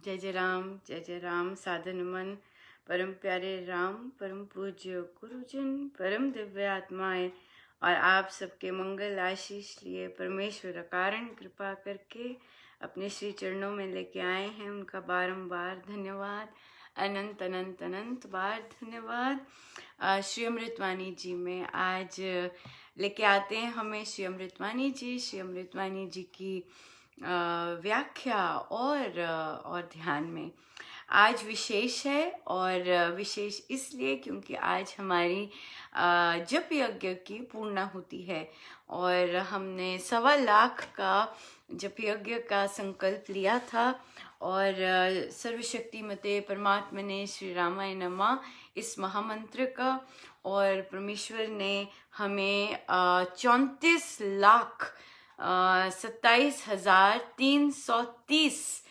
जय जय राम साधन मन परम प्यारे राम परम पूज्य गुरुजन परम दिव्य आत्माएं और आप सबके मंगल आशीष लिए परमेश्वर कारण कृपा करके अपने श्री चरणों में लेके आए हैं। उनका बारंबार धन्यवाद, अनंत अनंत अनंत बार धन्यवाद। श्री अमृतवाणी जी में आज लेके आते हैं हमें श्री अमृतवाणी जी की व्याख्या और ध्यान में आज विशेष है। और विशेष इसलिए क्योंकि आज हमारी जप यज्ञ की पूर्णाहुति है और हमने 1.25 लाख का जप यज्ञ का संकल्प लिया था। और सर्वशक्तिमते परमात्मने श्री रामाय नमः इस महामंत्र का, और परमेश्वर ने हमें 34,27,330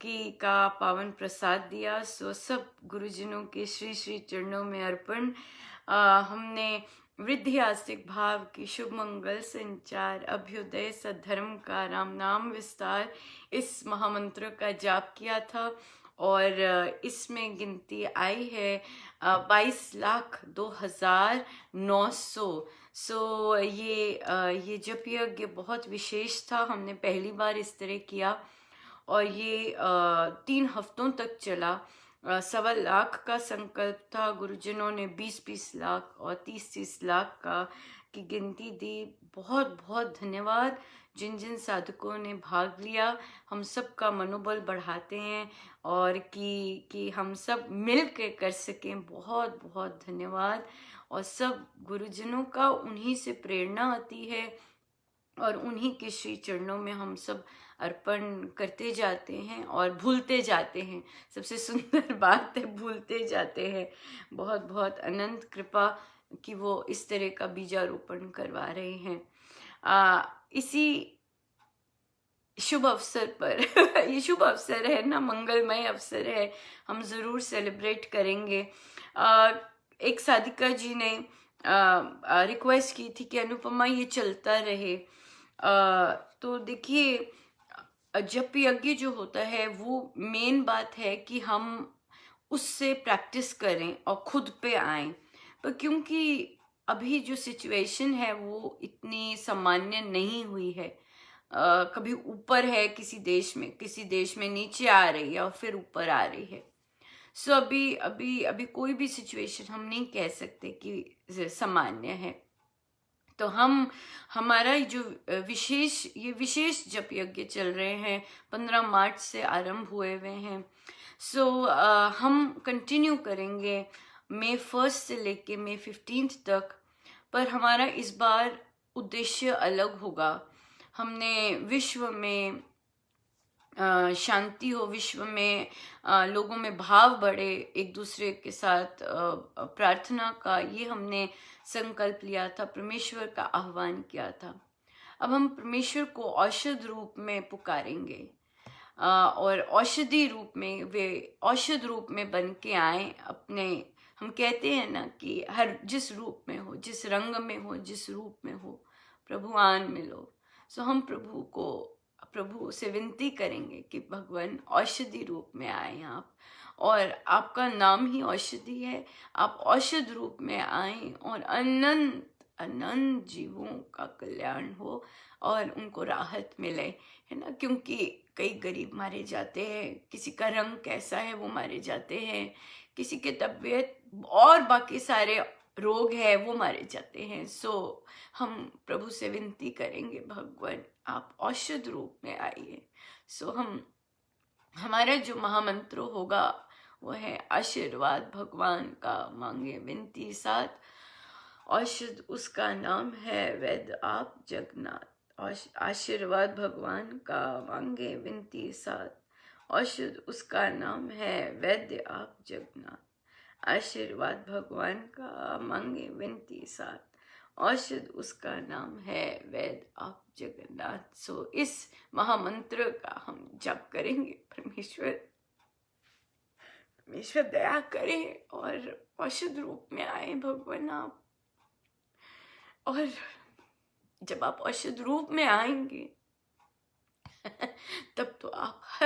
की का पावन प्रसाद दिया। सो सब गुरुजनों के श्री श्री चरणों में अर्पण। हमने वृद्धि आस्तिक भाव की शुभ मंगल संचार अभ्युदय सद्धर्म का राम नाम विस्तार इस महामंत्र का जाप किया था और इसमें गिनती आई है 22,02,900। सो ये जप यज्ञ बहुत विशेष था। हमने पहली बार इस तरह किया और ये 3 हफ्तों तक चला। 1.25 लाख का संकल्प था। गुरुजनों ने 20-20 लाख और 30-30 लाख की गिनती दी। बहुत बहुत धन्यवाद जिन जिन साधकों ने भाग लिया। हम सब का मनोबल बढ़ाते हैं और कि हम सब मिल के कर सकें। बहुत बहुत धन्यवाद। और सब गुरुजनों का उन्हीं से प्रेरणा आती है और उन्हीं के श्री चरणों में हम सब अर्पण करते जाते हैं और भूलते जाते हैं। सबसे सुंदर बात है, भूलते जाते हैं। बहुत बहुत अनंत कृपा कि वो इस तरह का बीजारोपण करवा रहे हैं। इसी शुभ अवसर पर ये शुभ अवसर है ना, मंगलमय अवसर है, हम जरूर सेलिब्रेट करेंगे। एक साधिका जी ने रिक्वेस्ट की थी कि अनुपमा ये चलता रहे। तो देखिए, जप यज्ञ जो होता है वो मेन बात है कि हम उससे प्रैक्टिस करें और खुद पे आएं। पर क्योंकि अभी जो सिचुएशन है वो इतनी सामान्य नहीं हुई है, कभी ऊपर है किसी देश में नीचे आ रही है और फिर ऊपर आ रही है। सो अभी कोई भी सिचुएशन हम नहीं कह सकते कि सामान्य है। तो हमारा जो विशेष जप यज्ञ चल रहे हैं 15 मार्च से आरंभ हुए हुए हैं। सो हम कंटिन्यू करेंगे मई 1 से लेके मई 15 तक। पर हमारा इस बार उद्देश्य अलग होगा। हमने विश्व में शांति हो, विश्व में लोगों में भाव बढ़े, एक दूसरे के साथ प्रार्थना का, ये हमने संकल्प लिया था, परमेश्वर का आह्वान किया था। अब हम परमेश्वर को औषध रूप में पुकारेंगे और औषधि रूप में, वे औषध रूप में बन के आए अपने। हम कहते हैं ना कि हर जिस रूप में हो, जिस रंग में हो, जिस रूप में हो, प्रभु आन मिलो। सो हम प्रभु से विनती करेंगे कि भगवान औषधि रूप में आए आप, और आपका नाम ही औषधि है। आप औषध रूप में आए और अनंत अनंत जीवों का कल्याण हो और उनको राहत मिले, है ना। क्योंकि कई गरीब मारे जाते हैं, किसी का रंग कैसा है वो मारे जाते हैं, किसी के तबीयत और बाकी सारे रोग है वो मारे जाते हैं। सो हम प्रभु से विनती करेंगे, भगवान आप औषध रूप में आइए। सो हमारा जो महामंत्र होगा वो है आशीर्वाद भगवान का मांगे विनती साथ। औषध उसका नाम है वैद्य आप जगन्नाथ। आशीर्वाद भगवान का मांगे विनती साथ। औषध उसका नाम है वैद्य आप जगन्नाथ। आशीर्वाद भगवान का मांगे विनती साथ। औषध उसका नाम है वैद्य आप जगन्नाथ। सो इस महामंत्र का हम जप करेंगे। परमेश्वर दया करें और औषध रूप में आए भगवान आप। और जब आप औषध रूप में आएंगे तब तो आप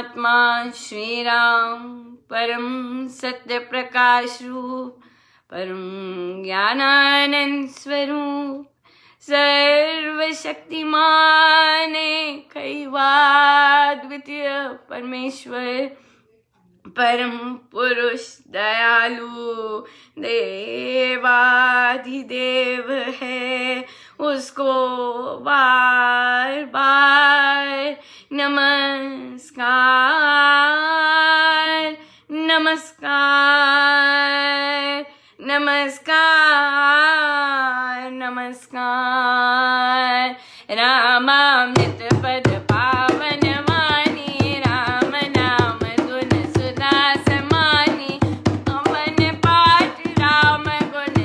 परमात्मा श्री राम परम सत्य प्रकाश रूप परम ज्ञानानंद स्वरूप सर्वशक्तिमान द्वितीय परमेश्वर परम पुरुष दयालु देवाधिदेव है, उसको बार बार नमस्कार नमस्कार नमस्कार नमस्कार। रामामृत पद पावन वाणी राम नाम गुण सुधा समानी अमन पाठ राम गुण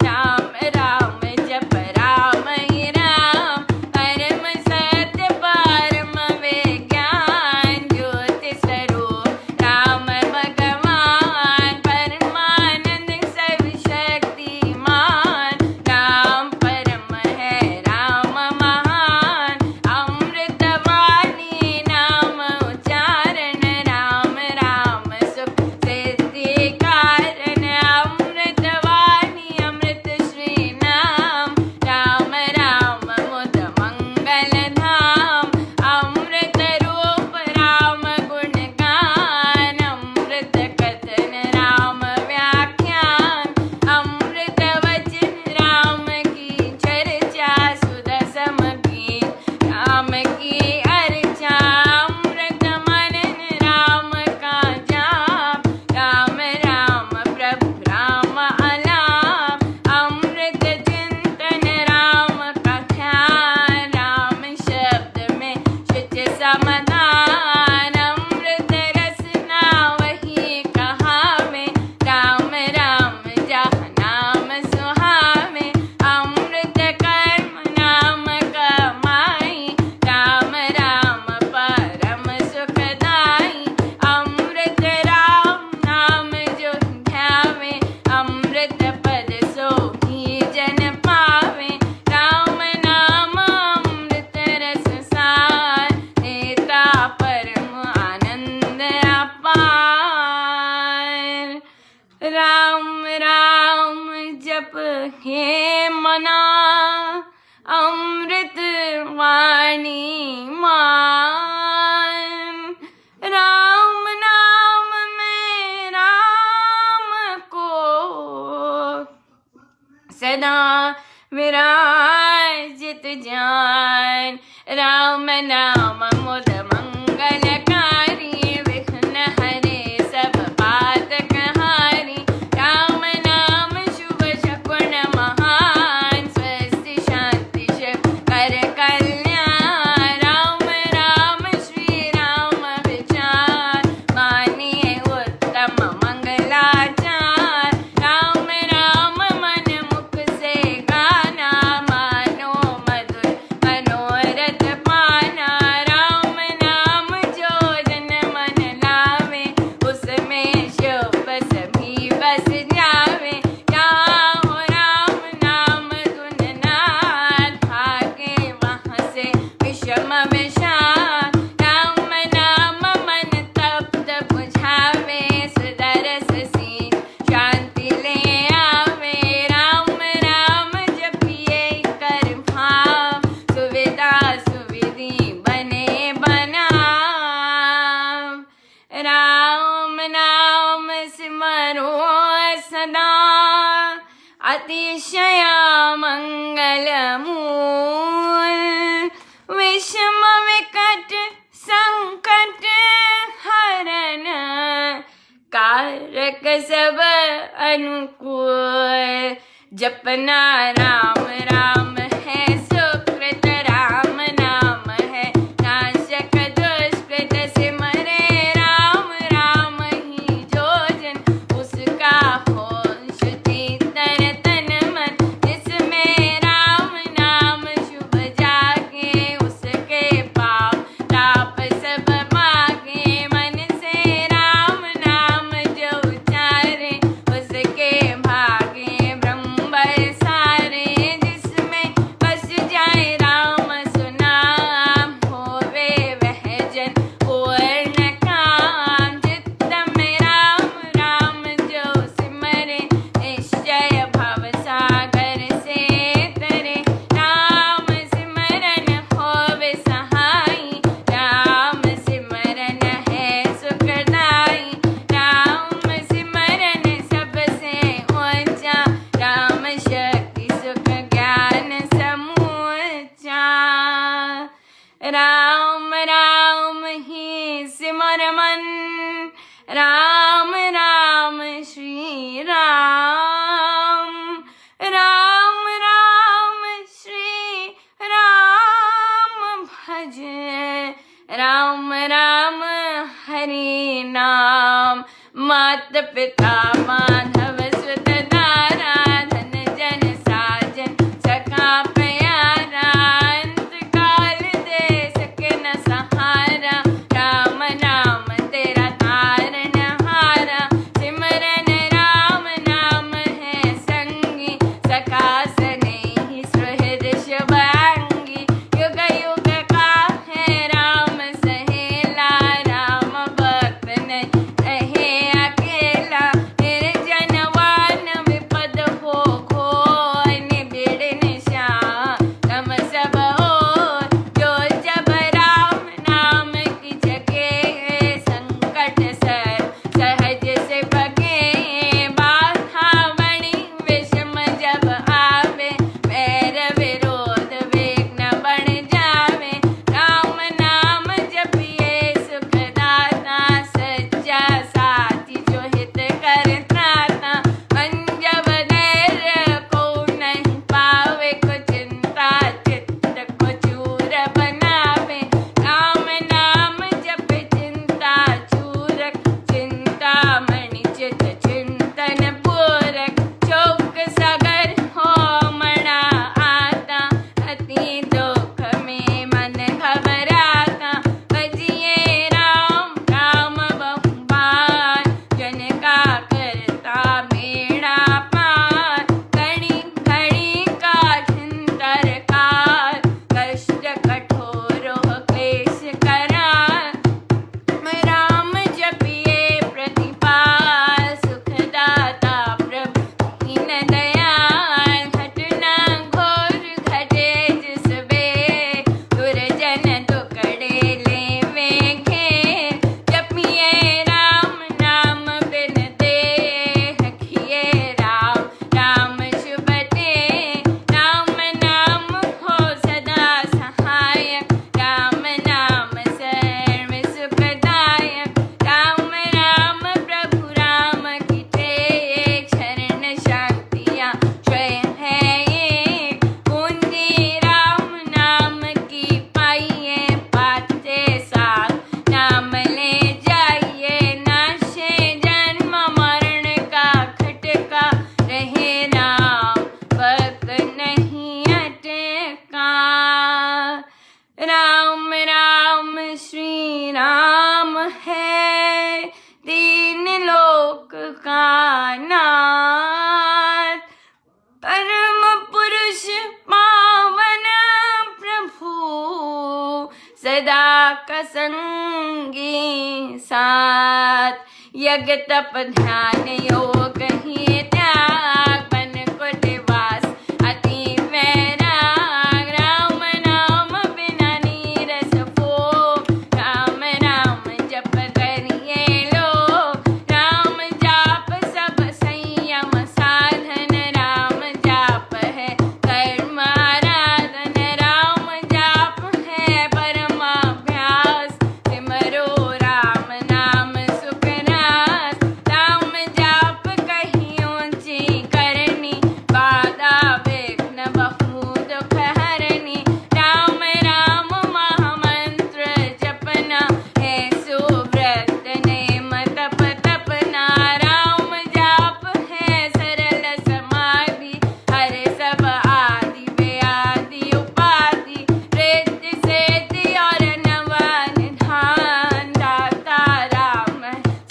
राम राम जप राम ही राम परम सत्य परम विज्ञान ज्योति स्वरूप राम भगवान परमानंद सर्वशक्तिमान राम परम है राम महान अमृतवाणी नाम उच्चारण राम राम सुख सिद्धि कारण अमृतवाणी अमृत श्री नाम राम राम मुद मंगल धाम अमृत रूप राम गुण गान अमृत कथन राम व्याख्यान अमृत वचन राम की चर्चा सुदसम गीत राम की अर्चा अमृत मनन राम का जाप राम राम प्रभु राम अलाप अमृत चिंतन राम का ध्यान राम शब्द में शुच समाधान अमृत रसना वही कहावे राम राम जहाँ नाम सुहावे अमृत कर्म नाम कमाई राम राम परम सुखदाई अमृत राम नाम जो ध्यावे अमृत पद सो ही जन पावे राम नाम अमृत रस सार देता परम आनंद अपार। राम राम जप हे मना अमृत वाणी मान राम नाम में राम को सदा विराजित जान राम नाम मुद मंगलकारी विघ्न हरे सब बात कहारी राम नाम शुभ शकुन महान स्वस्ति शांति कर कल्याण राम राम श्री राम विचार मानिए उत्तम मंगलाचार राम राम मन मुख से गाना मानो मधुर मनोरथ पाना राम नाम जो जन मन लावे उसमें शुभ सभी बस जावे राम राम नाम धुन नाद भागे वहाँ से विषम विषाद राम नाम मन तप्त बुझावे सुदरस सी शांति ले आवे राम राम जपिए कर भाव सुविधा सुविधि बने बनाव राम नाम सिमरो सदा अतिशय मंगल मूल विषम विकट संकट हरण कारक सब अनुकूल जपना राम राम है सुकृत राम नाम है नाशक दुष्कृत सिमरे राम राम ही जो जन उसका हो शुचि तर तन मन जिसमें राम नाम शुभ जागे उसके पाप ताप सब भागे मन से राम नाम जो उचारे उसके भागे ब्रह्म सारे हर मन। राम राम श्री राम, राम राम श्री राम भज। राम राम हरि नाम। मात पिता माधव सुत दारा, धन जन साजन सखा प्यारा। अंत काल दे सके न सहारा, राम नाम तेरा तारन हारा। सिमरन राम नाम है संगी, सखा सनेही सुहृद शुभांगी। युग युग का है राम सहेला, राम भक्त नहीं रहे अकेला। निर्जन वन विपद हो घोर, निबिड़ निशान तम सब ओर। जो जब राम नाम की जगे, संकट सर सहज से भगे। बाधा बड़ी विषम जब आवे, बैर विरोध विघ्न बन जावे। राम नाम जपिए सुखदाता, सच्चा साथी जो हित कर त्राता। अंजब धैर्य को नहीं पावे, को चिंता चित्त को चूर बनावे। राम नाम जप चिंता चूरक, चिंतामणि चित चिंतन पूरक। चौक सागर हो मना आता, अति दुख में मन घबराता। भजिए राम राम बहुबार, जन का करता बेड़ा पार। घड़ी घड़ी काठिन तरकार, कष्ट कठोर हो क्लेश करार। राम जपिए प्रतिपाल, सुखदाता प्रभु दीन दयाल। घटना घोर घटे जिस बे, दुर्जन दुकड़े लेवे घेर। जपिए राम नाम बिन दे, हखिए राम राम शुभ दे। राम नाम हो सदा सहायक, राम नाम सर्व सुखदायक। राम राम प्रभु राम की तेज, शरण शक्तियाँ स्वयं है एक। पूंजी राम नाम की पाइए, पाते साथ नाम ले जाइए। नाशे जन्म मरण का खटका, रहे राम भक्त नहीं अटका। राम राम श्री राम है, तीन लोक का नाथ। परम पुरुष पावन प्रभु, सदा का संगी साथ। यज्ञ तप ध्यान योग ही त्याग, बन कुट वास अति वैराग। राम नाम बिना नीरस हो, राम राम जप करिए लोग। राम जाप सब संयम साधन, राम जाप है कर्म आराधन। राम जाप है परमाभ्यास, सिमरो राम नाम सुख नास। राम जाप कहीं ऊंची करनी, बाधा विघ्न बहु दुख हरनी। राम राम महामंत्र जपना, है सुव्रत नेम तप तपना। राम जाप है सरल समाधि, हर सब आदि व्याधि उपाधि। रिद्धि सिद्धि और नवन धान, दाता राम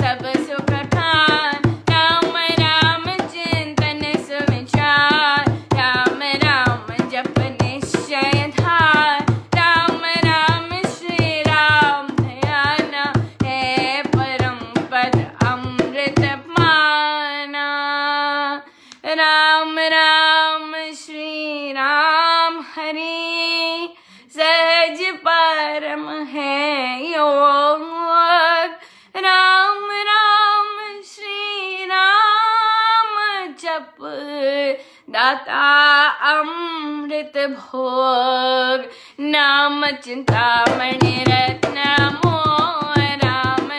सब सुख खान। राम राम चिंतन सुविचार, राम राम जप निश्चय धार। राम राम श्री राम ध्याना, है परम पद अमृत पाना। राम राम श्री राम हरि, सहज परम है योग। राम राम श्री राम जप, दाता अमृत भोग। नाम चिंतामणि रत्न मोह, राम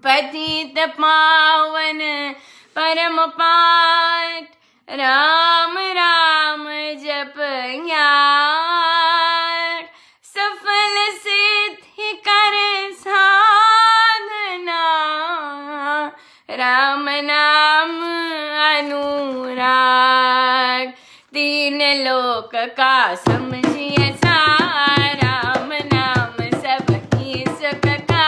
पतित पावन परम पाठ राम राम जप ज्ञान सफल सिद्धि कर साधना राम नाम अनुराग तीन लोक का समझिए सार राम नाम सबकी सुख का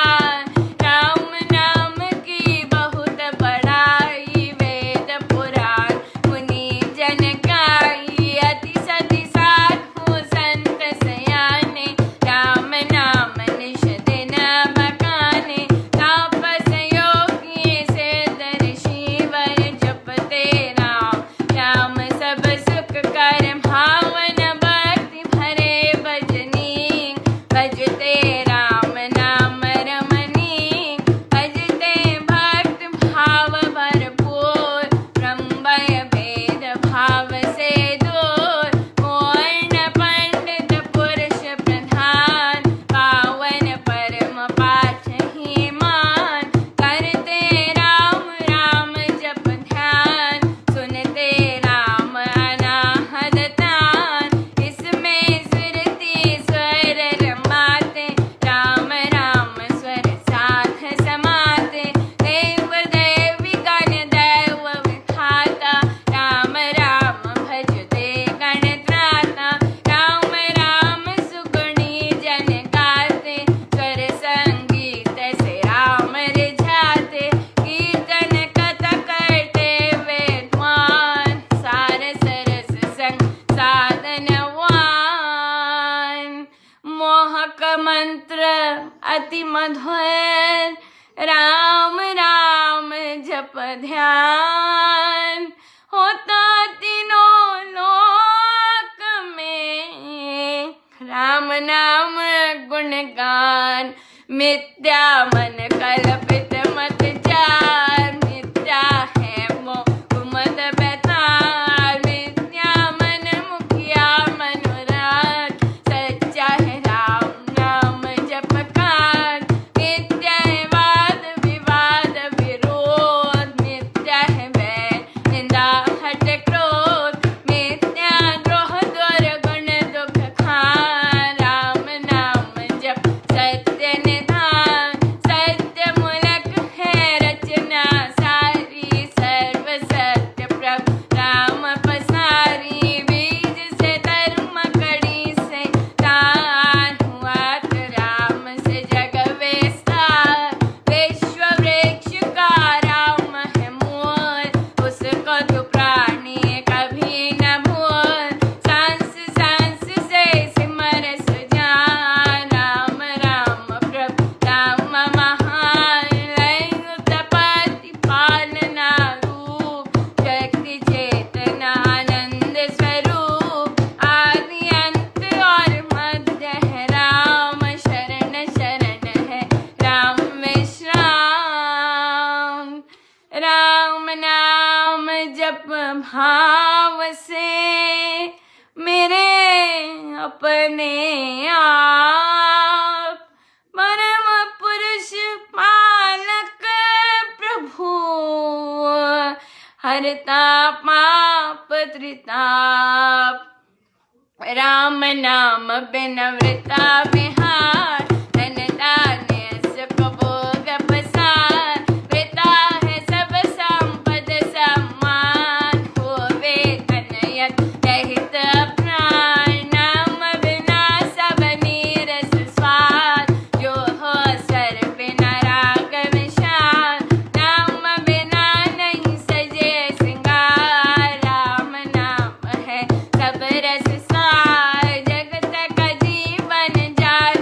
राम नाम की बहुत बड़ाई वेद पुराण मुनि जन गाई अति सति साधु संत सयाने राम नाम निश दिन बकाने तापस योगी से दर्शीवर जपते राम राम सब सुख कर भावन भक्ति भरे भजनी भजते राम नाम रमनी भजते भक्त भाव भरपूर ब्रह्मय भेद भाव से दूर पूर्ण पंडित पुरुष प्रधान पावन परम पाठ ही मान करते राम राम जप ध्यान सुनते राम अनाहद तान इसमें सुरति स्वर रमाते राम राम स्वर साथ समाते देव देवी गण दैव विधाता राम राम भजते गण त्राता राम राम सुगुणी जन गाते स्वर संगीत से राम रिझाते कीर्तन कथा करते विद्वान सार सरस संग साधनवान मोहक मंत्र अति मधुर राम राम जप ध्यान होता तीनों लोक में राम नाम गुणगान मिथ्या मन कल्पित मत चार मिथ्या है मोह मद बेतार मिथ्या मन मुखिया मनोराज सच्चा है राम नाम जपकार मिथ्या है वाद विवाद विरोध मिथ्या है वैर निंदा हट क्रोध मिथ्या द्रोह दुर्गुण दुख खान राम नाम जप सत्य निधान सत्य मूलक है रचना सारी सर्व सत्य प्रभु राम पसारी बीज से धर्म कड़ी से तान हुआ तो राम से जग विस्तार विश्व वृक्ष का राम है मूल उसको तो प्राणी कभी न भूल सांस सांस से सिमर सुजान राम राम प्रभु राम महान लय पालना रूप शक्ति चेतना आनंद स्वरूप आदि अंत और मध्य है राम शरण शरण है राम विश्राम राम नाम जप भाव से मेरे अपने आप परम पुरुष पालक प्रभु हरता पाप त्रिताप राम नाम बिन वृता विहार धन धान्य सुख भोग पसार वृता है सब संपद सम्मान होवे तनयत रहित प्राण नाम बिना सब नीरस स्वाद जो हो सर बिना राग विशाल नाम बिना नहीं सजे श्रृंगार राम नाम है सब रस सार जगत का जीवन जाय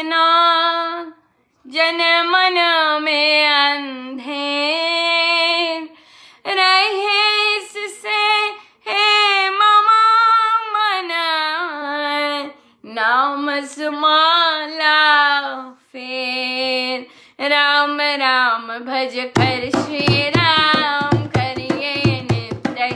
ना जन मन में अंधेर रहे इससे हे ममा मन नाम सुमाला फेर राम राम भज कर श्री राम करिए नित्य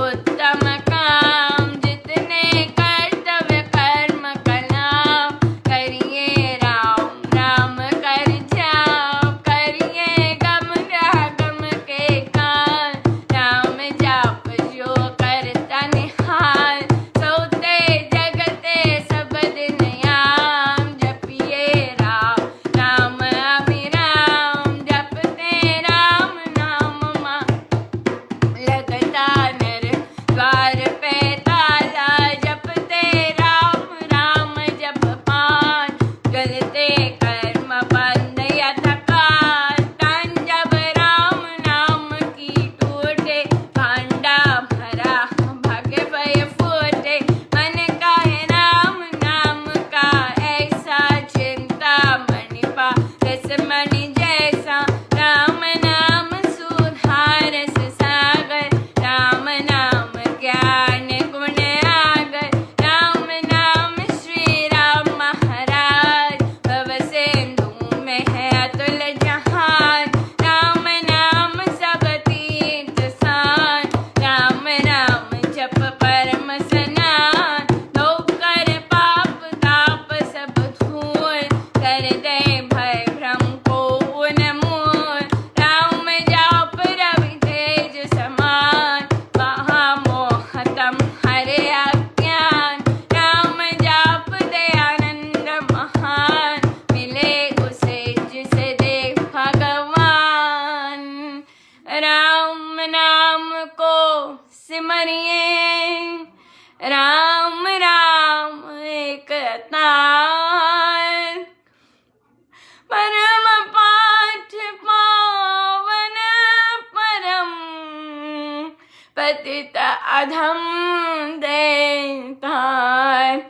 उत्तम काम जितने कर्तव्य कर्म कलाम करिए राम राम कर जाओ करिए गम रागम के कान राम जाप जो करता निहाल सोते जगते सब दिन याम जपिए राम राम अभिराम जपते राम नाम मां लगता नर द्वार पे ताला जपते राम राम जप पान गलते कर्म बंद यथकाल तन जब राम नाम की टूटे भांडा भरा भाग्य भय फूटे मन का है राम नाम का ऐसा चिंता मणि पा रस मणि जैसा राम नाम सुधार सागर राम नाम ज्ञान गुण आगर राम नाम श्री राम महाराज भव सिंधु में है अतुल जहान राम नाम सब तीर्थ सान राम राम जप परम स्नान धोकर पाप ताप सब धूल कर दे भय भ्रम को उन्मूल राम जाप रवि तेज समान महामोहतम हरे अज्ञान राम जाप दयानंद महान मिले उसे जिसे देव भगवान राम नाम को सिमरिए राम राम एक तार परम पाठ पावन परम पतित अधम देतार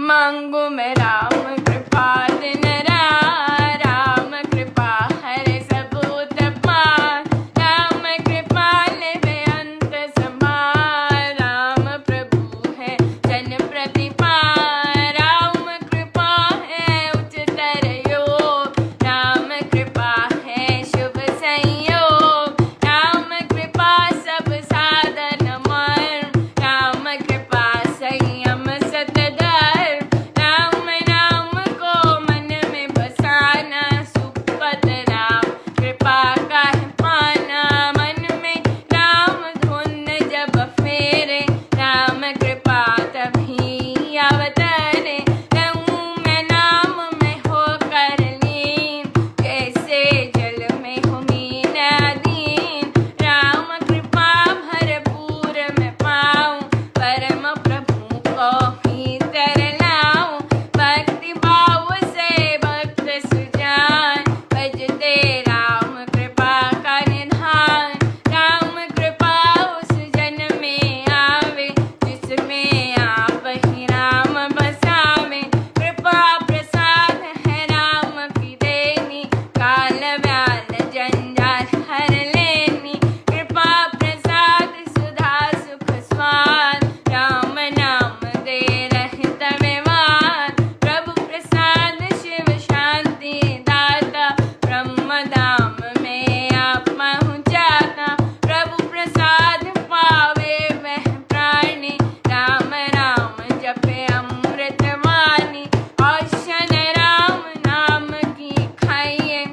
मांगो मैं राम कृपा दिन राम कृपा हरे सब उत्पात राम कृपा लेवे अंत संभाल राम प्रभु है जन प्रतिपाल राम कृपा है उच्चतर योग राम कृपा है शुभ संयोग राम कृपा सब साधन मर्म राम कृपा संयम सतधर्म राम नाम को मन में बसाना सुखपद राम कृपा का है पाना मन में राम धुन जब फेरे राम कृपा तभी अवतरे रहूं मैं नाम में होकर लीन जैसे जल में हूँ मीन अधीन राम कृपा भरपूर मैं पाऊं परम प्रभु को ही तरलाऊं भक्ति भाव से भक्त सुजान भजते राम कृपा का निधान राम कृपा उस जन में आवे जिसमें आप ही राम बसावे कृपा प्रसाद है राम की देनी काल व्याल जंजाल हर लेनी कृपा प्रसाद सुधा सुख स्वाद राम नाम दे रहत व्यवहार प्रभु प्रसाद शिव शांति दाता ब्रह्म धाम में आप पहुँचाता प्रभु प्रसाद पावे वह प्राणी राम राम जपे अमृत वाणी औषध राम नाम की खाइए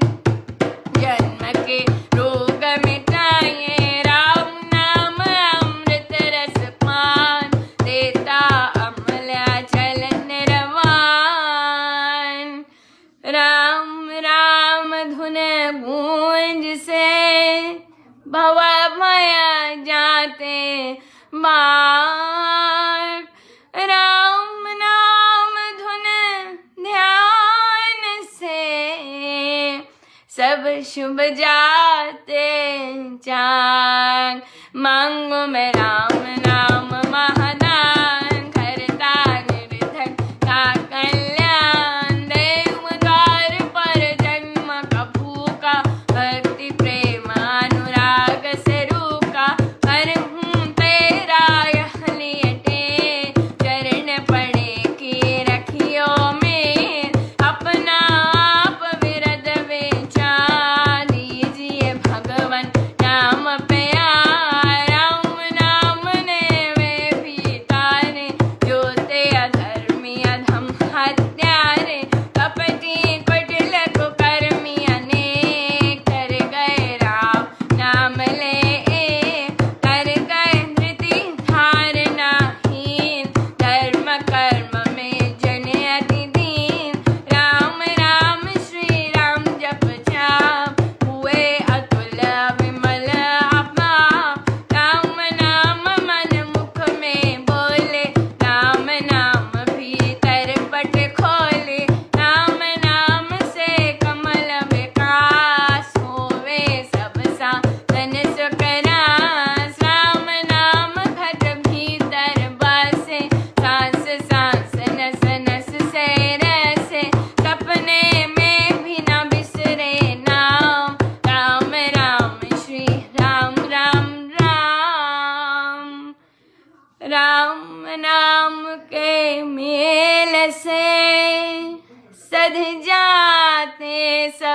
जन्म के रोग मिटाइए राम नाम अमृत रस पान देता अमल अचल निरवान राम राम धुन गूंज से भवमय जाते मार्ग राम नाम धुन ध्यान से सब शुभ जाते जाग मांगो मैं राम नाम महादान करता निर्धन का कल्याण देव द्वार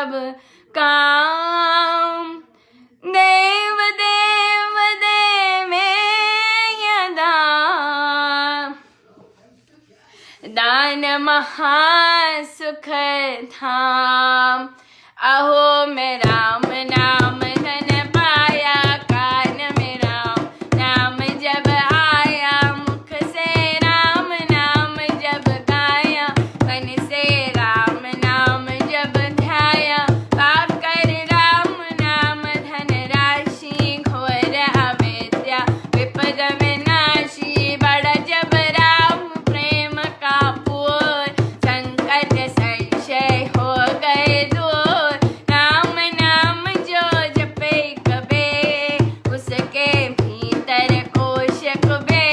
सब काम। देव देव दे में यदा दान महासुख धाम। अहो मैं राम नाम धन पाया, कान में राम नाम जब आया, मुख से राम नाम जब गाया, मन से राम नाम जब ध्याया, पाप कर राम नाम धन राशि, घोर अविद्या विपद विनाशी, बड़ा जब राम प्रेम का पूर, संकट संशय हो गए दूर। राम नाम जो जपे कबे, उसके भीतर कोश कुबे,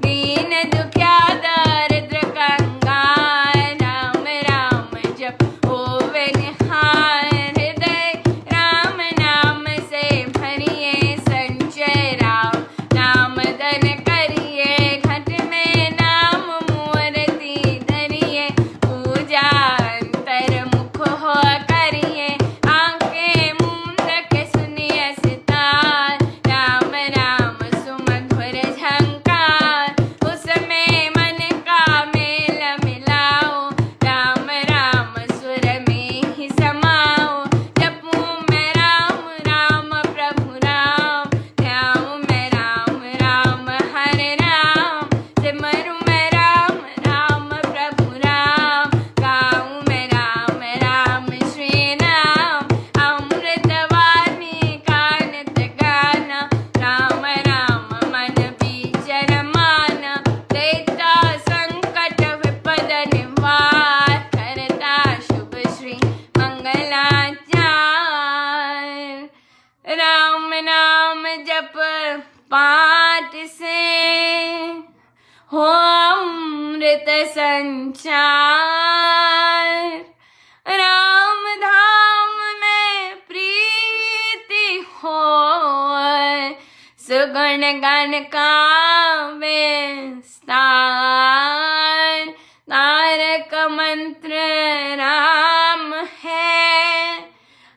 दीन दुखिया दरिद्र कंगाल, राम राम जप होवे निहाल। हृदय राम नाम से भरिए संचय, राम नाम धन करिए, घट में नाम मूर्ति धरिए, पूजा अंतर मुख हो करिए, आंखें मूंद के सुनिए सितार, राम राम सुमधुर झंकार, उसमें मन का मेल मिलाओ, राम राम सुर में ही समाओ। जपूं मैं राम राम प्रभु राम, ध्याऊं मैं राम राम हरे राम, सिमरूं मैं राम राम प्रभु राम, गाऊं मैं राम राम श्री राम। अमृतवाणी कानत गाना, राम राम मन बीचर माना, देता संकट विपद निवार, करता शुभ श्री मंगलाचार। राम नाम जप पाठ से हो अमृत संचार, राम धाम में प्रीति हो, सुगुण गण का विस्तार। तारक मंत्र राम है,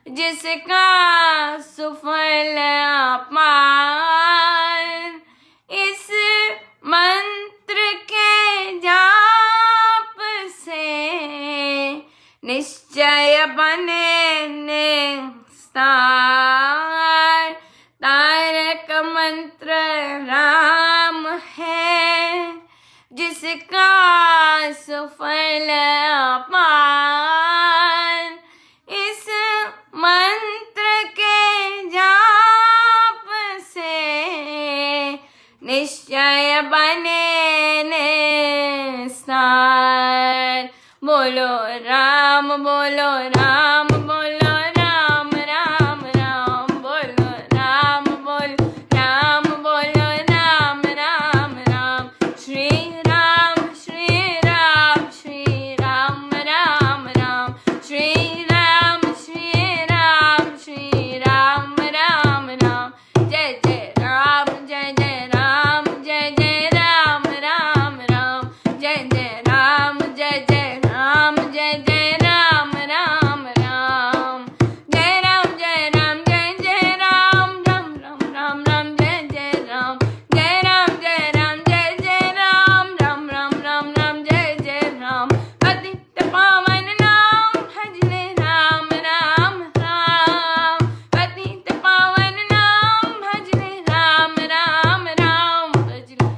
जिसका सुफल अपार, इस मंत्र के जाप से निश्चय बने निस्तार। तारक मंत्र राम है, जिसका सुफल अपार, इस मंत्र के जाप से निश्चय बने निस्तार। बोलो राम बोलो राम बोलो राम राम राम, बोलो राम बोलो राम बोलो राम राम राम, श्री राम श्री राम श्री राम राम राम, श्री राम श्री राम श्री राम राम राम। जय जय राम जय जय राम जय जय राम राम राम, जय जय राम जय जय राम जय जय राम राम राम, जय राम जय राम जय जय राम राम राम राम राम, जय जय राम जय राम जय राम जय जय राम राम राम राम राम, जय जय राम। पतित पावन नाम भजले राम राम राम, पतित पावन नाम भजले राम राम राम, भजले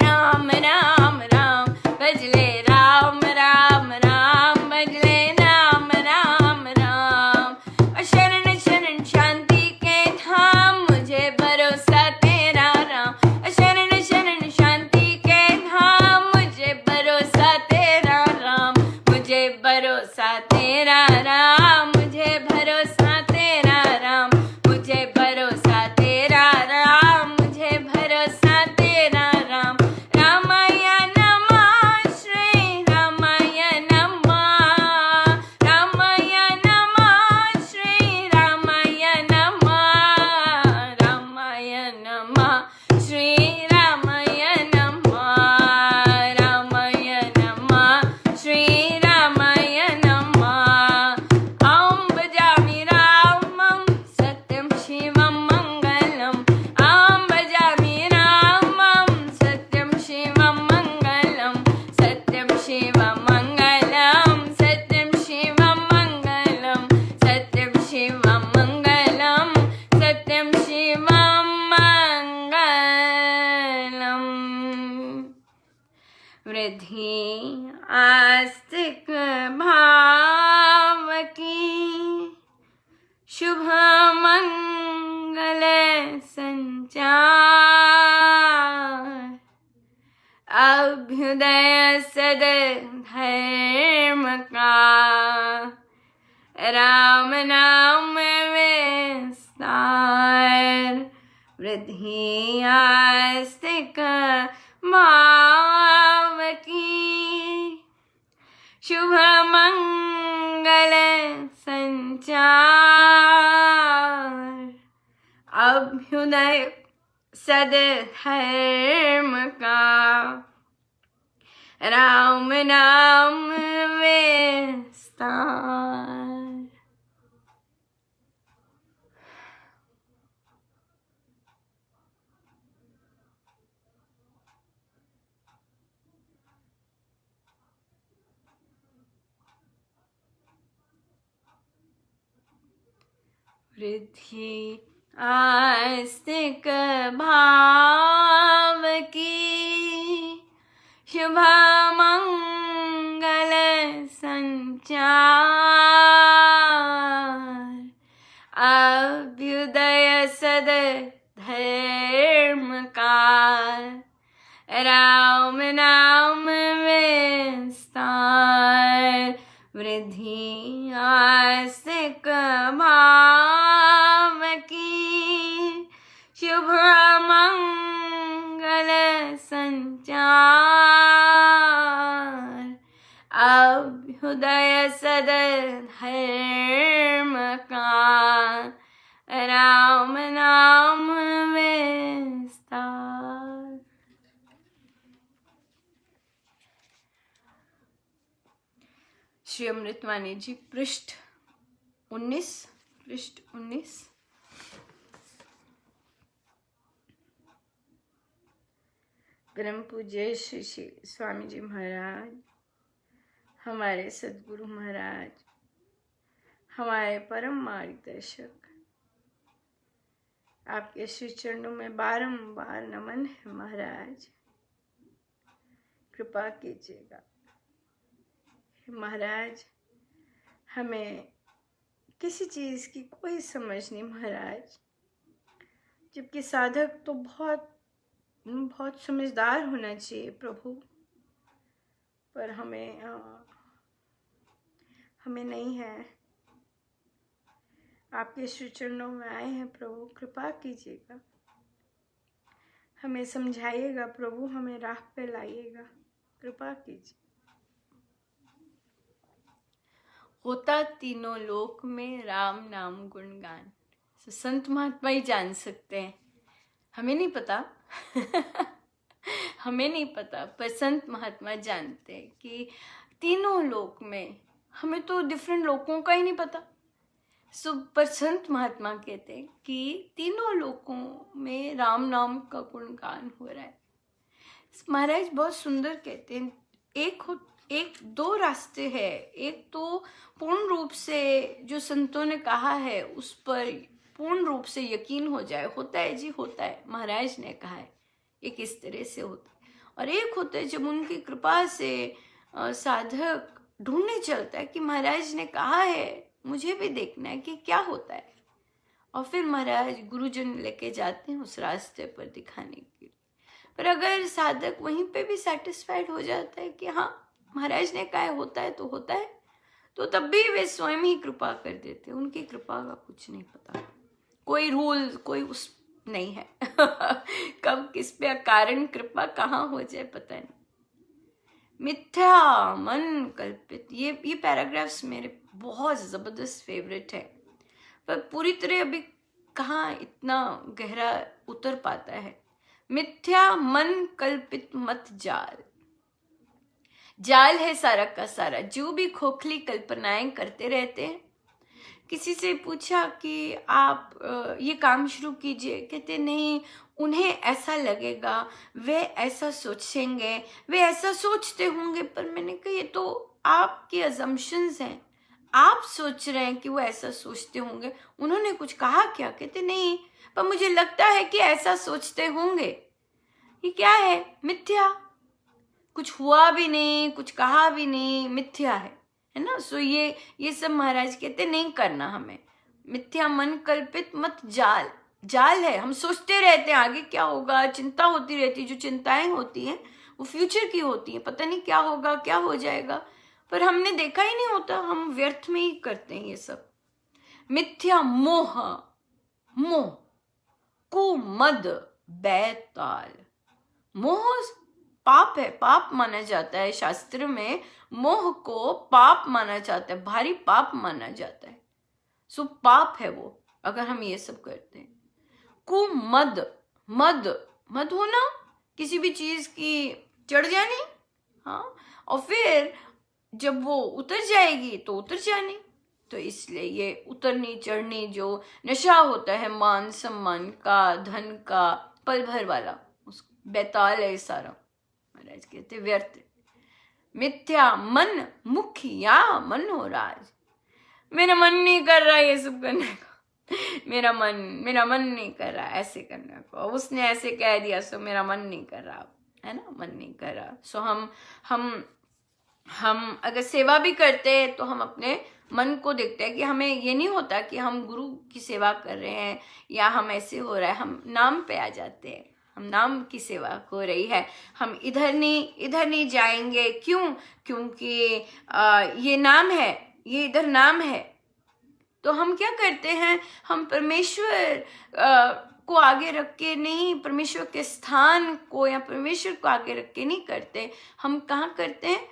राम राम राम, भजले राम राम राम, भजले राम राम राम। शरण शरण शांति के धाम, मुझे भरोसा तेरा राम, शरण शरण शांति के धाम, मुझे भरोसा तेरा राम, मुझे भरोसा तेरा राम, मुझे भरोसा तेरा राम, मुझे भरोसा तेरा राम, मुझे भरोसा तेरा राम। रामाय नमः श्री रामाय नमः, रामाय नमः श्री रामाय नमः, रामाय नमः श्री रामाय नमः, रामाय नमः श्री रामाय नमः। का, राम नाम विस्तार, वृद्धि आस्तिक भाव की, शुभ मंगल संचार, अभ्युदय सद्धर्म का, राम नाम विस्तार। वृद्धि आस्तिक भाव की, शुभ मंगल संचार, अभ्युदय सद्धर्म का, राम नाम विस्तार, वृद्धि आस्तिक भाव की, शुभ मंगल संचार, अभ्युदय सद्धर्म का, राम नाम विस्तार। श्री अमृतवाणी जी पृष्ठ 19। परम पूज्य श्री स्वामी जी महाराज, हमारे सद्गुरु महाराज, हमारे परम मार्गदर्शक, आपके श्री चरणों में बारंबार नमन है महाराज। कृपा कीजिएगा महाराज, हमें किसी चीज़ की कोई समझ नहीं महाराज, जबकि साधक तो बहुत समझदार होना चाहिए प्रभु, पर हमें नहीं है। आपके श्री चरणों में आए हैं प्रभु, कृपा कीजिएगा, हमें समझाइएगा प्रभु, हमें राह पे लाइएगा, कृपा कीजिए। होता तीनों लोक में राम नाम गुणगान, संत महात्मा ही जान सकते हैं, हमें नहीं पता हमें नहीं पता, पर संत महात्मा जानते हैं कि तीनों लोक में, हमें तो डिफरेंट लोकों का ही नहीं पता। पर संत महात्मा कहते हैं कि तीनों लोकों में राम नाम का गुणगान हो रहा है। महाराज बहुत सुंदर कहते हैं, एक दो रास्ते हैं। एक तो पूर्ण रूप से जो संतों ने कहा है उस पर पूर्ण रूप से यकीन हो जाए, होता है जी, होता है, महाराज ने कहा है, एक इस तरह से होता है। और एक होता है जब उनकी कृपा से साधक ढूंढने चलता है कि महाराज ने कहा है, मुझे भी देखना है कि क्या होता है, और फिर महाराज गुरुजन लेके जाते हैं उस रास्ते पर दिखाने के लिए। पर अगर साधक वहीं पे भी सेटिस्फाइड हो जाता है कि हाँ महाराज ने कहा है होता है तो होता है, तो तब भी वे स्वयं ही कृपा कर देते, उनकी कृपा का कुछ नहीं पता, कोई रूल, कोई उस नहीं है कब किस पे कारण कृपा कहाँ हो जाए पता नहीं। मिथ्या मन कल्पित, ये पैराग्राफ्स मेरे बहुत जबरदस्त फेवरेट है, पर पूरी तरह अभी कहाँ इतना गहरा उतर पाता है। मिथ्या मन कल्पित मत जाल, जाल है सारा का सारा, जो भी खोखली कल्पनाएं करते रहते हैं। किसी से पूछा कि आप ये काम शुरू कीजिए, कहते नहीं, उन्हें ऐसा लगेगा, वे ऐसा सोचेंगे, वे ऐसा सोचते होंगे। पर मैंने कहा ये तो आपके अजम्पशंस हैं, आप सोच रहे हैं कि वो ऐसा सोचते होंगे, उन्होंने कुछ कहा क्या? कहते नहीं, पर मुझे लगता है कि ऐसा सोचते होंगे। ये क्या है? मिथ्या, कुछ हुआ भी नहीं, कुछ कहा भी नहीं, मिथ्या है ना। सो ये सब महाराज कहते नहीं करना हमें। मिथ्या मन कल्पित मत जाल, जाल है, हम सोचते रहते हैं आगे क्या होगा, चिंता होती रहती है। जो चिंताएं होती हैं वो फ्यूचर की होती हैं, पता नहीं क्या होगा, क्या हो जाएगा। पर हमने देखा ही नहीं होता, हम व्यर्थ में ही करते हैं ये सब। मिथ्या मोह, मोह, कुमद, बैताल। मोह पाप है, पाप माना जाता है शास्त्र में। मोह को पाप माना जाता है, भारी पाप माना जाता है। सो पाप है वो अगर हम ये सब करते हैं। कुमद, मद, मद होना, किसी भी चीज की चढ़ जानी, हाँ, और फिर जब वो उतर जाएगी तो उतर जानी। तो इसलिए ये उतरनी चढ़नी जो नशा होता है मान सम्मान का, धन का, पल भर वाला, उस बैताल है सारा। महाराज कहते व्यर्थ। मिथ्या मन, मुखिया मनोराज। मेरा मन नहीं कर रहा ये सब करने का, मेरा मन नहीं कर रहा ऐसे करने को, उसने ऐसे कह दिया सो मेरा मन नहीं कर रहा, है ना, मन नहीं कर रहा। सो हम अगर सेवा भी करते हैं तो हम अपने मन को देखते हैं कि हमें ये नहीं होता कि हम गुरु की सेवा कर रहे हैं या हम ऐसे हो रहा है, हम नाम पे आ जाते हैं, हम नाम की सेवा हो रही है, हम इधर नहीं जाएंगे। क्यों? क्योंकि ये नाम है, ये इधर नाम है। तो हम क्या करते हैं, हम परमेश्वर को आगे रख के नहीं, परमेश्वर के स्थान को या परमेश्वर को आगे रख के नहीं करते। हम कहाँ करते हैं?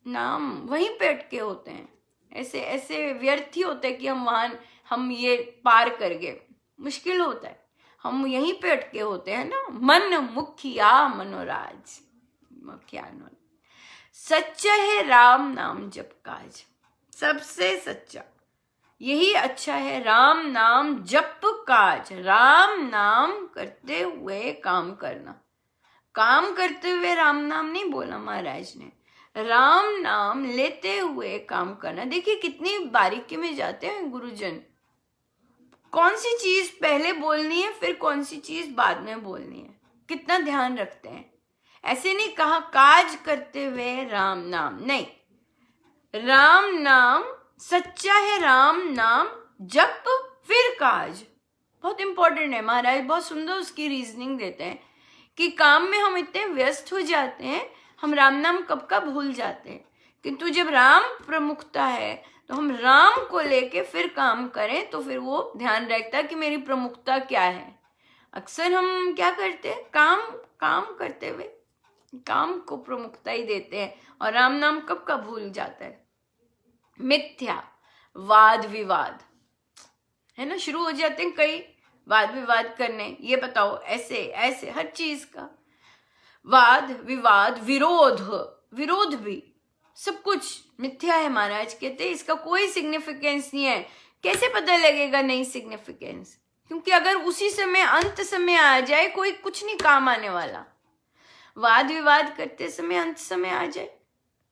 नाम वहीं पे अटके होते हैं। ऐसे व्यर्थ ही होते हैं कि हम ये पार कर गए, मुश्किल होता है, हम यहीं पे अटके होते हैं ना। मन मुखिया मनोराज, मुखिया सच्चा है राम नाम जप काज। सबसे सच्चा यही अच्छा है, राम नाम जप काज। राम नाम करते हुए काम करना, काम करते हुए राम नाम नहीं बोला महाराज ने, राम नाम लेते हुए काम करना। देखिए कितनी बारीकी में जाते हैं गुरुजन, कौन सी चीज पहले बोलनी है फिर कौन सी चीज बाद में बोलनी है, कितना ध्यान रखते हैं। ऐसे नहीं कहा काज करते हुए राम नाम, नहीं, राम नाम सच्चा है, राम नाम जप फिर काज। बहुत इंपॉर्टेंट है, महाराज बहुत सुंदर उसकी रीजनिंग देते हैं कि काम में हम इतने व्यस्त हो जाते हैं, हम राम नाम कब का भूल जाते हैं। किंतु जब राम प्रमुखता है तो हम राम को लेके फिर काम करें तो फिर वो ध्यान रखता है कि मेरी प्रमुखता क्या है। अक्सर हम क्या करते हैं, काम करते हुए काम को प्रमुखता ही देते हैं और राम नाम कब का भूल जाता है। मिथ्या, वाद विवाद, है ना, शुरू हो जाते हैं कई वाद विवाद करने, ये बताओ ऐसे ऐसे, हर चीज का वाद विवाद, विरोध भी, सब कुछ मिथ्या है। महाराज कहते हैं इसका कोई सिग्निफिकेंस नहीं है। कैसे पता लगेगा नहीं सिग्निफिकेंस? क्योंकि अगर उसी समय अंत समय आ जाए, कोई कुछ नहीं काम आने वाला। वाद विवाद करते समय अंत समय आ जाए,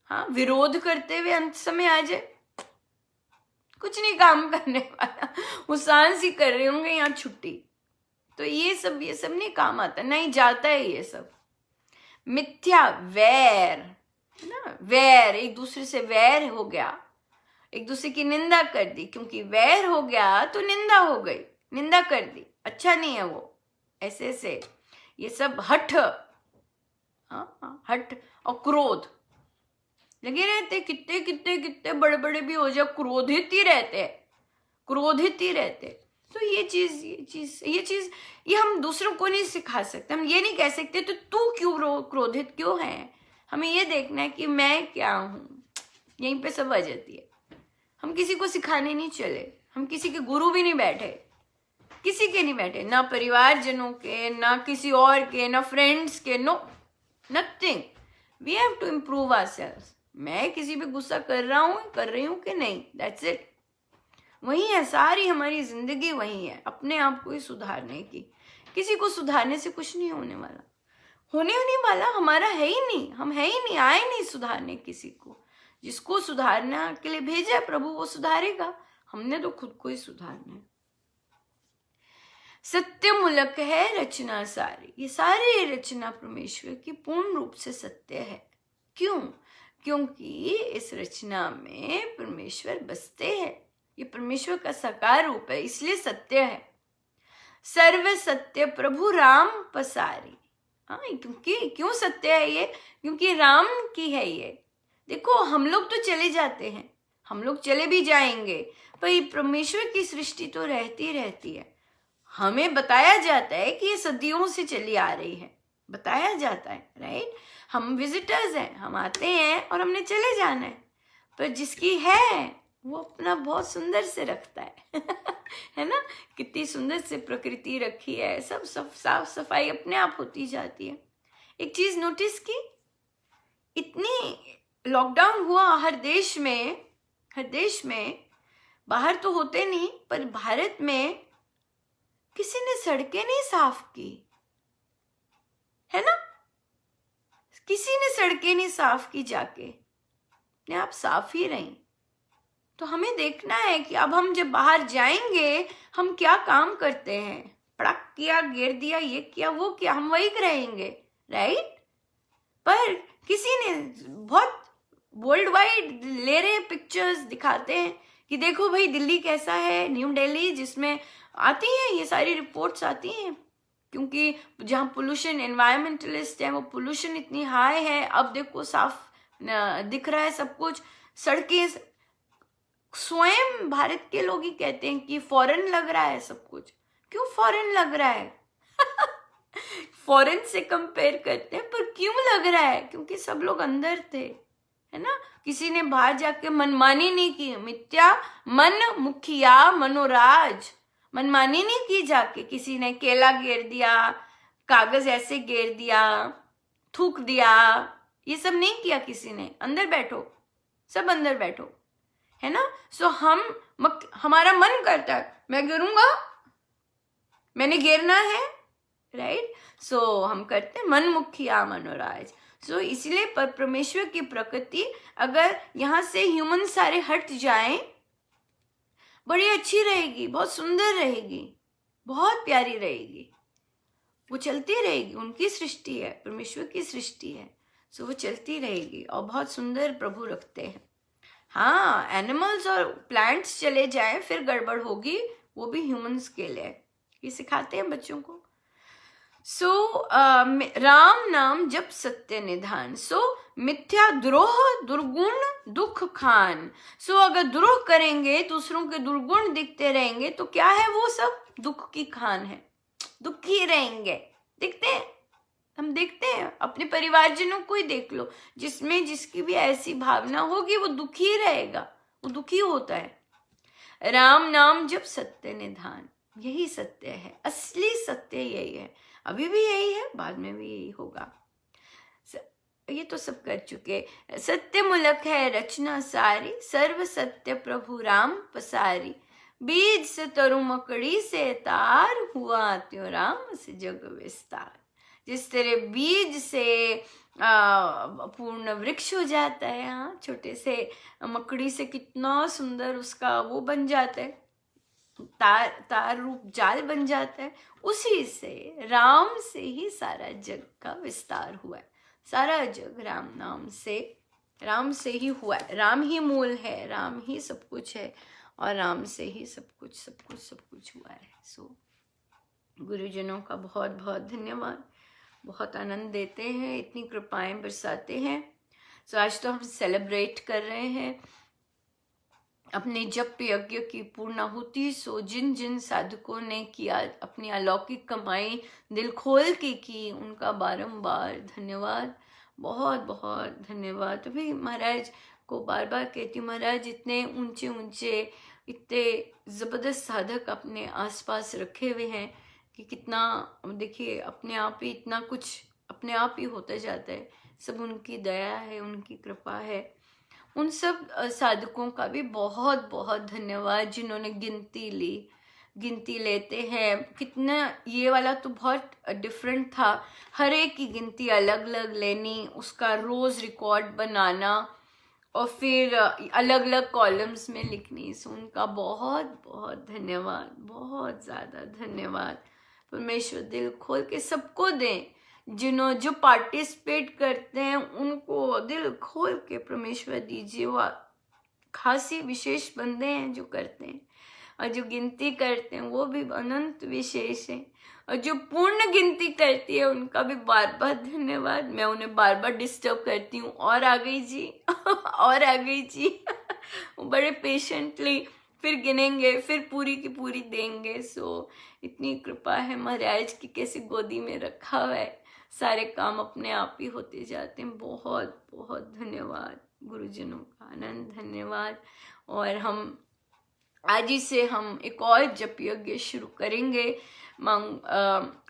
हाँ, विरोध करते हुए अंत समय आ जाए, कुछ नहीं काम करने वाला, वो सांस ही कर रहे होंगे यहाँ छुट्टी। तो ये सब नहीं काम आता, नहीं जाता है ये सब। मिथ्या, वैर, है ना, वैर, एक दूसरे से वैर हो गया, एक दूसरे की निंदा कर दी, क्योंकि वैर हो गया तो निंदा हो गई, निंदा कर दी, अच्छा नहीं है वो। ऐसे से ये सब हठ, हठ और क्रोध लगे रहते, कितने बड़े बड़े भी हो जाए क्रोधित ही रहते। तो ये चीज ये हम दूसरों को नहीं सिखा सकते। हम ये नहीं कह सकते तो तू क्यों क्रोधित क्यों है, हमें ये देखना है कि मैं क्या हूं, यहीं पे सब आ जाती है। हम किसी को सिखाने नहीं चले, हम किसी के गुरु भी नहीं बैठे, किसी के नहीं बैठे, ना परिवारजनों के, ना किसी और के, ना फ्रेंड्स के, no nothing. We have to improve ourselves. मैं किसी पे गुस्सा कर रही हूं कि नहीं, दैट्स इट। वही है सारी हमारी जिंदगी, वही है अपने आप को ही सुधारने की। किसी को सुधारने से कुछ नहीं होने वाला, हमारा है ही नहीं, हम है ही नहीं, आए नहीं सुधारने किसी को। जिसको सुधारने के लिए भेजा प्रभु वो सुधारेगा, हमने तो खुद को ही सुधारना है। सत्य मूलक है रचना सारी, ये सारी रचना परमेश्वर की पूर्ण रूप से सत्य है। क्यों? क्योंकि इस रचना में परमेश्वर बसते हैं, ये परमेश्वर का साकार रूप है, इसलिए सत्य है। सर्व सत्य प्रभु राम पसारी, हाँ, क्योंकि क्यों सत्य है ये? क्योंकि राम की है ये, देखो हम लोग तो चले जाते हैं, हम लोग चले भी जाएंगे, पर परमेश्वर की सृष्टि तो रहती रहती है। हमें बताया जाता है कि ये सदियों से चली आ रही है, बताया जाता है, राइट। हम विजिटर्स हैं, हम आते हैं और हमने चले जाना है, पर जिसकी है वो अपना बहुत सुंदर से रखता है है ना। कितनी सुंदर से प्रकृति रखी है, सब साफ सफाई अपने आप होती जाती है। एक चीज नोटिस की, इतनी लॉकडाउन हुआ हर देश में, बाहर तो होते नहीं, पर भारत में किसी ने सड़कें नहीं साफ की, है ना। किसी ने सड़कें नहीं साफ की, जाके अपने आप साफ ही रही। तो हमें देखना है कि अब हम जब बाहर जाएंगे हम क्या काम करते हैं। पड़क किया, गिर दिया, ये किया, वो किया, हम वही रहेंगे, राइट। पर किसी ने बहुत वर्ल्ड वाइड ले रहे पिक्चर्स दिखाते हैं कि देखो भाई दिल्ली कैसा है, न्यू दिल्ली, जिसमें आती हैं ये सारी रिपोर्ट्स आती हैं, क्योंकि जहाँ पोल्यूशन, एनवायरमेंटलिस्ट हैं, वो पोल्यूशन इतनी हाई है। अब देखो साफ दिख रहा है सब कुछ, सड़कें, स्वयं भारत के लोग ही कहते हैं कि फॉरेन लग रहा है सब कुछ। क्यों फॉरेन लग रहा है फॉरेन से कंपेयर करते हैं, पर क्यों लग रहा है? क्योंकि सब लोग अंदर थे, है ना। किसी ने बाहर जाके मनमानी नहीं की, मिथ्या मन मुखिया मनोराज, मनमानी नहीं की जाके। किसी ने केला गिर दिया, कागज ऐसे गिर दिया, थूक दिया, ये सब नहीं किया किसी ने। अंदर बैठो, सब अंदर बैठो, है ना। सो हमारा मन करता है मैं गिरूंगा, मैंने गिरना है, राइट। सो हम करते हैं मन मुखिया मनोराज। सो इसलिए परमेश्वर की प्रकृति अगर यहाँ से ह्यूमन सारे हट जाएं, बड़ी अच्छी रहेगी, बहुत सुंदर रहेगी, बहुत प्यारी रहेगी, वो चलती रहेगी। उनकी सृष्टि है, परमेश्वर की सृष्टि है, सो वो चलती रहेगी और बहुत सुंदर प्रभु रखते हैं। हाँ, एनिमल्स और प्लांट्स चले जाएं फिर गड़बड़ होगी, वो भी ह्यूमंस के लिए, ये सिखाते हैं बच्चों को। राम नाम जप सत्य निधान, मिथ्या द्रोह दुर्गुण दुख खान। अगर द्रोह करेंगे, दूसरों के दुर्गुण दिखते रहेंगे, तो क्या है वो सब? दुख की खान है, दुखी रहेंगे। दिखते हैं, हम देखते हैं, अपने परिवारजनों को ही देख लो, जिसमें जिसकी भी ऐसी भावना होगी वो दुखी रहेगा, वो दुखी होता है। राम नाम जब सत्य निधान, यही सत्य है, असली सत्य यही है। अभी भी यही है, बाद में भी यही होगा, ये तो सब कर चुके। सत्य मुलक है रचना सारी, सर्व सत्य प्रभु राम पसारी। बीज से तरु मकड़ी से तार, हुआ त्यों राम से जग विस्तार। जिस तरह बीज से पूर्ण वृक्ष हो जाता है, हाँ, छोटे से मकड़ी से कितना सुंदर उसका वो बन जाता है, तार रूप जाल बन जाता है, उसी से राम से ही सारा जग का विस्तार हुआ है। सारा जग राम नाम से, राम से ही हुआ है। राम ही मूल है, राम ही सब कुछ है, और राम से ही सब कुछ हुआ है। गुरुजनों का बहुत बहुत धन्यवाद, बहुत आनंद देते हैं, इतनी कृपाएं बरसाते हैं। आज तो हम सेलिब्रेट कर रहे हैं अपने जप यज्ञ की पूर्णाहुति। जिन जिन साधकों ने किया, अपनी अलौकिक कमाई दिल खोल के की, उनका बारंबार धन्यवाद, बहुत बहुत धन्यवाद। तो भाई महाराज को बार बार कहती हूँ, महाराज इतने ऊंचे ऊंचे, इतने ज़बरदस्त साधक अपने आसपास रखे हुए हैं कि कितना, देखिए अपने आप ही इतना कुछ अपने आप ही होता जाता है। सब उनकी दया है, उनकी कृपा है। उन सब साधकों का भी बहुत बहुत धन्यवाद जिन्होंने गिनती लेते हैं। कितना, ये वाला तो बहुत डिफरेंट था, हर एक की गिनती अलग अलग लेनी, उसका रोज रिकॉर्ड बनाना और फिर अलग अलग कॉलम्स में लिखनी। उनका बहुत बहुत धन्यवाद, बहुत ज़्यादा धन्यवाद। परमेश्वर दिल खोल के सबको दें, जो पार्टिसिपेट करते हैं उनको दिल खोल के परमेश्वर दीजिए। वो खासी विशेष बंदे हैं जो करते हैं, और जो गिनती करते हैं वो भी अनंत विशेष है, और जो पूर्ण गिनती करती है उनका भी बार बार धन्यवाद। मैं उन्हें बार बार डिस्टर्ब करती हूँ, और आ गई जी और आ गई जी वो बड़े पेशेंटली फिर गिनेंगे, फिर पूरी की पूरी देंगे। सो इतनी कृपा है महाराज की, कैसे गोदी में रखा हुआ है, सारे काम अपने आप ही होते जाते हैं। बहुत बहुत धन्यवाद गुरुजनों का, आनंद धन्यवाद। और हम आज ही से हम एक और जप यज्ञ शुरू करेंगे।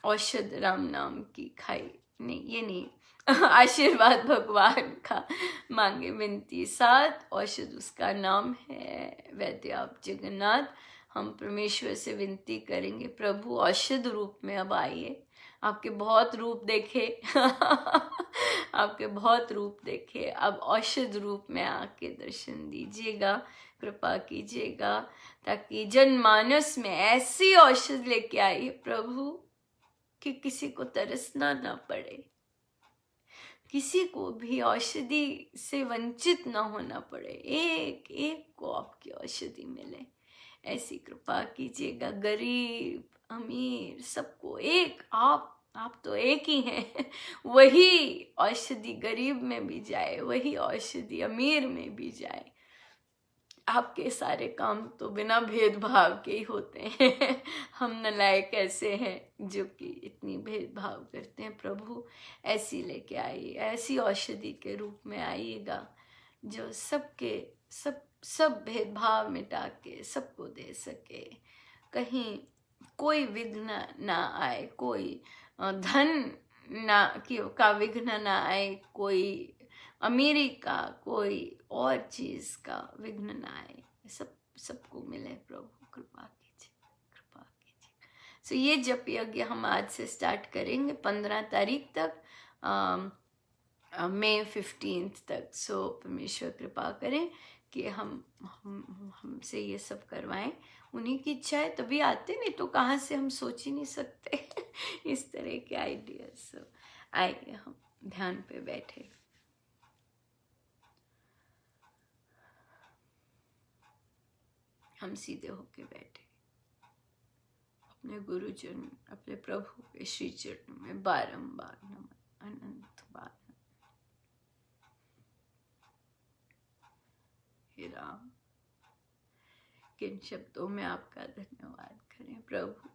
औषध राम नाम की खाई, नहीं ये नहीं आशीर्वाद भगवान का मांगे विनती, साथ औषध उसका नाम है वैद्य आप जगन्नाथ। हम परमेश्वर से विनती करेंगे, प्रभु औषध रूप में अब आइए, आपके बहुत रूप देखे आपके बहुत रूप देखे, अब औषध रूप में आके दर्शन दीजिएगा, कृपा कीजिएगा, ताकि जनमानस में ऐसी औषध लेके आइए प्रभु कि किसी को तरसना ना पड़े, किसी को भी औषधि से वंचित ना होना पड़े, एक एक को आपकी औषधि मिले, ऐसी कृपा कीजिएगा। गरीब अमीर सबको एक, आप तो एक ही हैं वही औषधि गरीब में भी जाए, वही औषधि अमीर में भी जाए। आपके सारे काम तो बिना भेदभाव के ही होते हैं हम नलायक ऐसे हैं जो कि इतनी भेदभाव करते हैं। प्रभु ऐसी लेके आइए, ऐसी औषधि के रूप में आइएगा जो सबके सब भेदभाव मिटा के सबको दे सके, कहीं कोई विघ्न ना आए, कोई धन का विघ्न ना आए, कोई अमीरी का, कोई और चीज का विघ्न ना आए, सबको मिले। प्रभु कृपा कीजिए, कृपा कीजिए। सो ये जप यज्ञ हम आज से स्टार्ट करेंगे 15 तारीख तक, मई 15 तक। सो परमेश्वर कृपा करें कि हमसे ये सब करवाएं, उन्हीं की इच्छा है तभी आते, नहीं तो कहाँ से हम सोच ही नहीं सकते इस तरह के आइडियाज। सो आइए हम ध्यान पे बैठे, हम सीधे होके बैठे, अपने गुरुजन, अपने प्रभु के श्री चरणों में बारंबार नमन, अनंत बार। हे राम, किन शब्दों में आपका धन्यवाद करें प्रभु,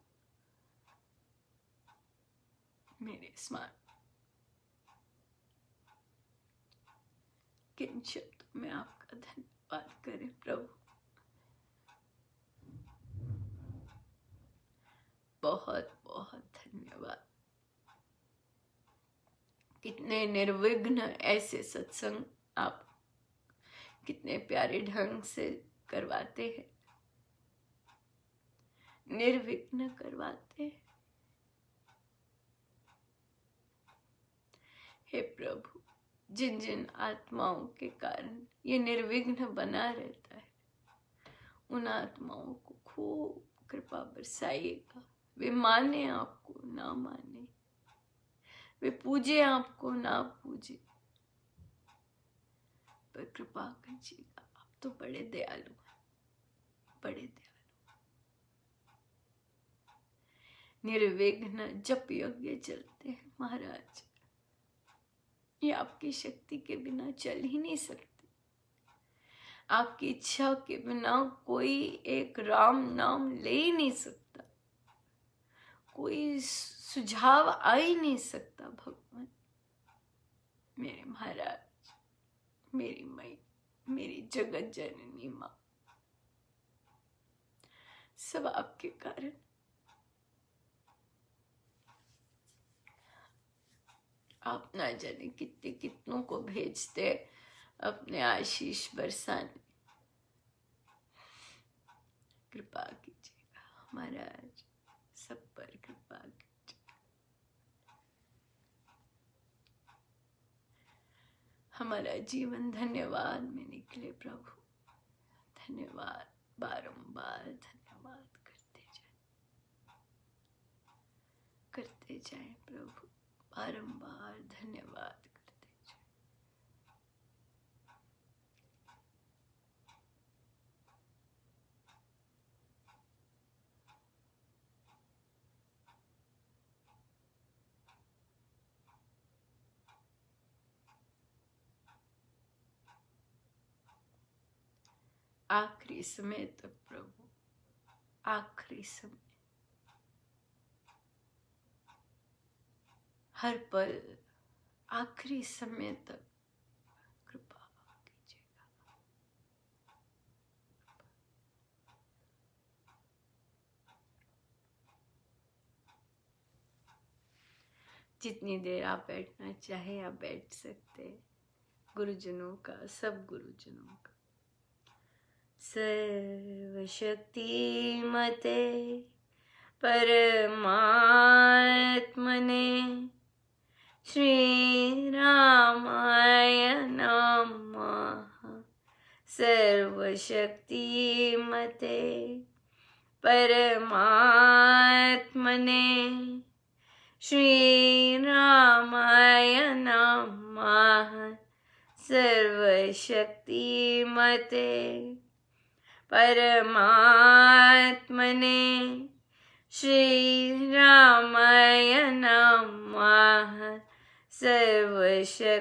मेरे स्मरण, किन शब्दों में आपका धन्यवाद करें प्रभु। बहुत बहुत धन्यवाद। कितने निर्विघ्न ऐसे सत्संग आप कितने प्यारे ढंग से करवाते हैं, निर्विघ्न करवाते हैं। हे प्रभु, जिन जिन आत्माओं के कारण ये निर्विघ्न बना रहता है, उन आत्माओं को खूब कृपा बरसाइएगा। वे माने आपको ना माने, वे पूजे आपको ना पूजे, पर कृपा कीजिएगा। आप तो बड़े दयालु हैं, बड़े दयालु। निर्विघ्न जप यज्ञ चलते हैं महाराज, ये आपकी शक्ति के बिना चल ही नहीं सकते। आपकी इच्छा के बिना कोई एक राम नाम ले ही नहीं सकता, कोई सुझाव आ ही नहीं सकता। भगवान मेरे महाराज, मेरी मई, मेरी जगत जननी माँ, सब आपके कारण। आप ना जाने कितने कितनों को भेजते अपने आशीष बरसाने। कृपा कीजिएगा महाराज, सब पर कृपा कीजिए। हमारा जीवन धन्यवाद में निकले प्रभु, धन्यवाद, बारंबार धन्यवाद करते जाएं प्रभु, बारंबार धन्यवाद करते जाएं। आखिरी समय तक प्रभु, आखिरी समय, हर पल, आखिरी समय तक कृपा कीजिएगा। जितनी देर आप बैठना चाहे आप बैठ सकते हैं। गुरुजनों का, सब गुरुजनों का। सर्वशक्तिमते परमात्मने श्रीरामाय नमः। सर्वशक्तिमते परमात्मने श्रीरामाय नमः। सर्वशक्तिमते परमात्मने श्रीरामाय नमः। सर्वशक्तिमते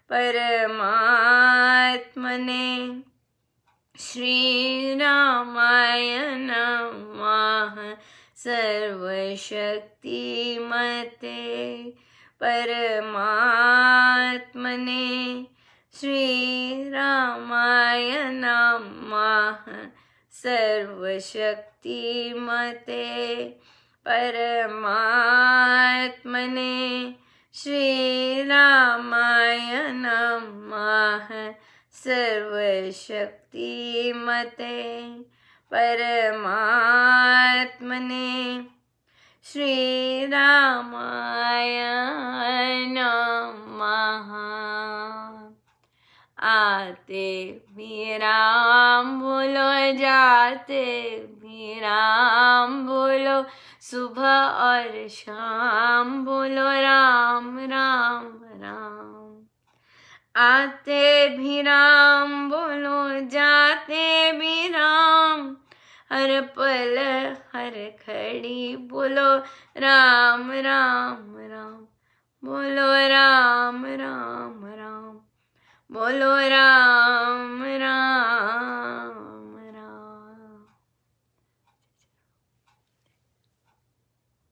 परमात्मने श्रीरामाय नमः। सर्वशक्तिमते परमात्मने श्रीरामाय नमः। सर्वशक्तिमते परमात्मने श्रीरामाय नमः। सर्वशक्तिमते परमात्मने श्रीरामाय नमः। आते भी राम बोलो, जाते भी राम बोलो, सुबह और शाम बोलो राम राम राम। आते भी राम बोलो, जाते भी राम, हर पल हर घड़ी बोलो राम राम राम, बोलो राम राम राम, बोलो राम